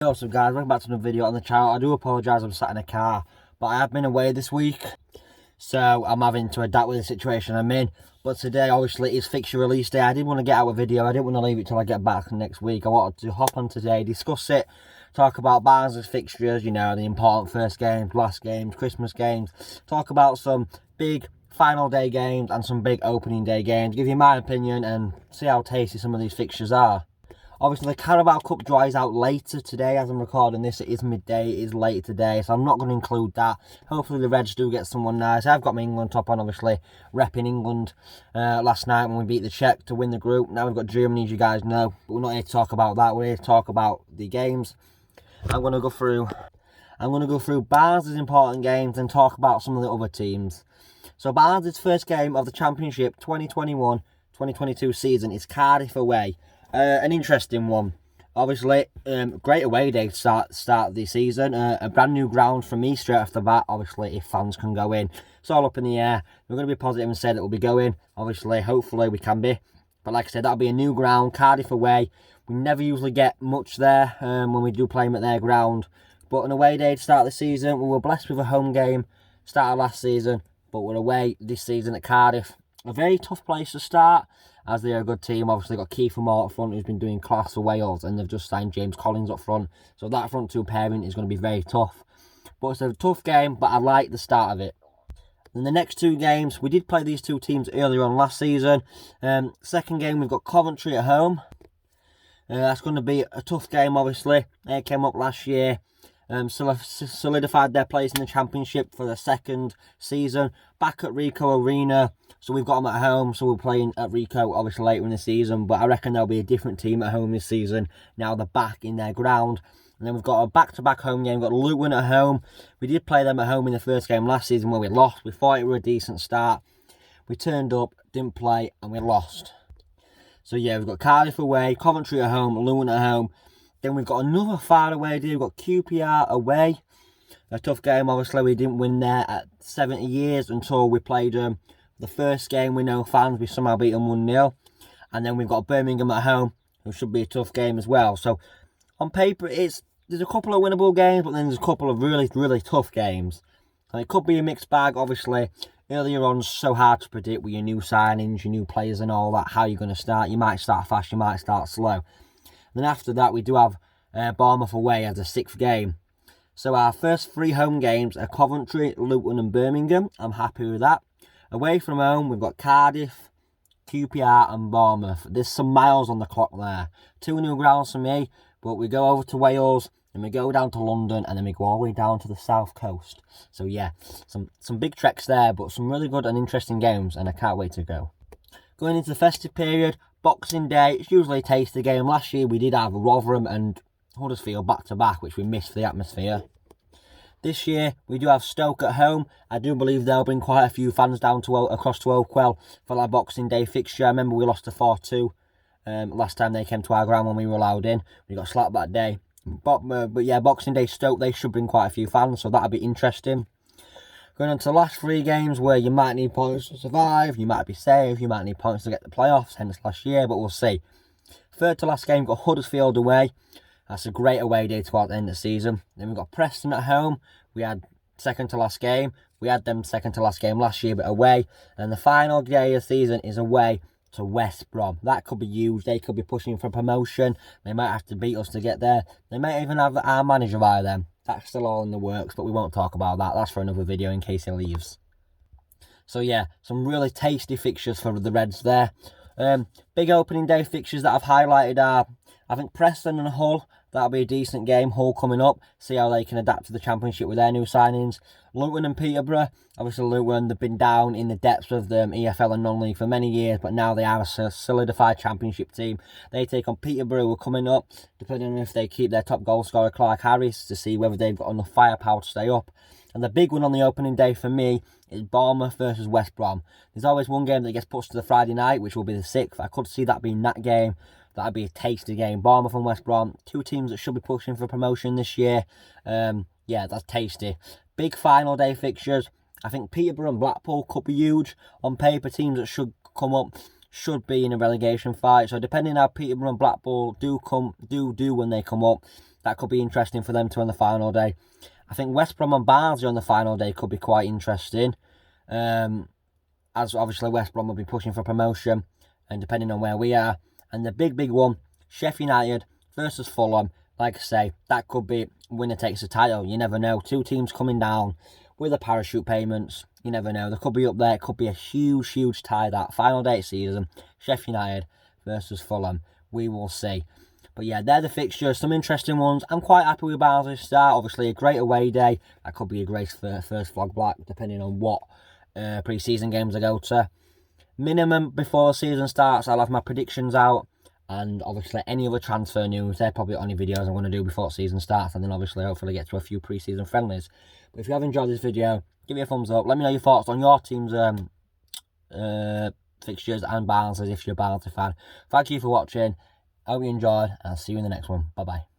What's up guys, welcome back to another video on the channel. I do apologise I'm sat in a car, but I have been away this week, so I'm having to adapt with the situation I'm in. But today obviously is fixture release day. I did want to get out a video, I didn't want to leave it till I get back next week. I wanted to hop on today, discuss it, talk about Barnsley's fixtures, you know, the important first games, last games, Christmas games, talk about some big final day games and some big opening day games, give you my opinion and see how tasty some of these fixtures are. Obviously, the Carabao Cup dries out later today. As I'm recording this, it is midday, it is late today, so I'm not going to include that. Hopefully the Reds do get someone nice. I've got my England top on, obviously, repping England last night when we beat the Czech to win the group. Now we've got Germany, as you guys know, but we're not here to talk about that. We're here to talk about the games. I'm going to go through Barnsley's important games and talk about some of the other teams. So Barnsley's first game of the Championship 2021-2022 season is Cardiff away. An interesting one. Obviously, great away day to start the season. A brand new ground for me straight off the bat. Obviously, if fans can go in, it's all up in the air. We're going to be positive and say that we'll be going. Obviously, hopefully we can be. But like I said, that'll be a new ground. Cardiff away. We never usually get much there when we do play them at their ground. But an away day to start the season. We were blessed with a home game started last season, but we're away this season at Cardiff. A very tough place to start, as they're a good team. Obviously got Kiefer Moore up front, who's been doing class for Wales, and they've just signed James Collins up front, so that front two pairing is going to be very tough. But it's a tough game, but I like the start of it. In the next two games, we did play these two teams earlier on last season. Second game, we've got Coventry at home. That's going to be a tough game, obviously. They came up last year. Solidified their place in the Championship for the second season, back at Ricoh Arena, so we've got them at home, so we're playing at Ricoh obviously later in the season, but I reckon there'll be a different team at home this season, now they're back in their ground. And then we've got a back-to-back home game, we've got Luton at home. We did play them at home in the first game last season where we lost. We thought it were a decent start, we turned up, didn't play, and we lost. So yeah, we've got Cardiff away, Coventry at home, Luton at home. Then we've got another far away day. We've got QPR away. A tough game, obviously. We didn't win there at 70 years until we played the first game with no fans. We somehow beat them 1-0. And then we've got Birmingham at home, who should be a tough game as well. So, on paper, there's a couple of winnable games, but then there's a couple of really, really tough games. And it could be a mixed bag, obviously. Earlier on, so hard to predict with your new signings, your new players and all that, how you're going to start. You might start fast, you might start slow. Then after that, we do have Bournemouth away as a sixth game. So our first three home games are Coventry, Luton and Birmingham. I'm happy with that. Away from home, we've got Cardiff, QPR and Bournemouth. There's some miles on the clock there. Two new grounds for me, but we go over to Wales, and we go down to London, and then we go all the way down to the south coast. So yeah, some big treks there, but some really good and interesting games, and I can't wait to go. Going into the festive period, Boxing Day, it's usually a tasty game. Last year we did have Rotherham and Huddersfield back to back, which we missed for the atmosphere. This year we do have Stoke at home. I do believe they'll bring quite a few fans down to across to Oakwell for that Boxing Day fixture. I remember we lost to 4-2 last time they came to our ground when we were allowed in. We got slapped that day. But yeah, Boxing Day Stoke, they should bring quite a few fans, so that'll be interesting. Going on to the last three games where you might need points to survive, you might be safe, you might need points to get the playoffs, hence last year, but we'll see. Third to last game, got Huddersfield away. That's a great away day towards the end of the season. Then we've got Preston at home. We had second to last game. We had them second to last game last year, but away. And the final day of the season is away to West Brom. That could be huge. They could be pushing for promotion. They might have to beat us to get there. They might even have our manager by them. That's still all in the works, but we won't talk about that. That's for another video in case he leaves. So yeah, some really tasty fixtures for the Reds there. Big opening day fixtures that I've highlighted are, I think, Preston and Hull. That'll be a decent game. Hull coming up. See how they can adapt to the Championship with their new signings. Luton and Peterborough. Obviously, Luton, they've been down in the depths of the EFL and non-league for many years, but now they are a solidified Championship team. They take on Peterborough, who are coming up, depending on if they keep their top goal scorer, Clark Harris, to see whether they've got enough firepower to stay up. And the big one on the opening day for me is Bournemouth versus West Brom. There's always one game that gets pushed to the Friday night, which will be the 6th. I could see that being that game. That'd be a tasty game. Bournemouth and West Brom, two teams that should be pushing for promotion this year. Yeah, that's tasty. Big final day fixtures. I think Peterborough and Blackpool could be huge. On paper, teams that should come up should be in a relegation fight. So depending how Peterborough and Blackpool do when they come up, That could be interesting for them two on the final day. I think West Brom and Barnsley on the final day could be quite interesting. As obviously West Brom will be pushing for promotion, and depending on where we are. And the big one, Sheffield United versus Fulham. Like I say, that could be winner takes the title. You never know. Two teams coming down with the parachute payments. You never know. They could be up there. It could be a huge tie, that final day season. Sheffield United versus Fulham. We will see. But yeah, they're the fixtures. Some interesting ones. I'm quite happy with Barnsley's start. Obviously, a great away day. That could be a great first flag black, depending on what pre-season games I go to. Minimum before the season starts, I'll have my predictions out. And obviously, any other transfer news, they're probably the only videos I'm going to do before the season starts. And then obviously, hopefully get to a few pre-season friendlies. But if you have enjoyed this video, give me a thumbs up. Let me know your thoughts on your team's fixtures and Barnsley's if you're a Barnsley fan. Thank you for watching. I hope you enjoyed, and I'll see you in the next one. Bye-bye.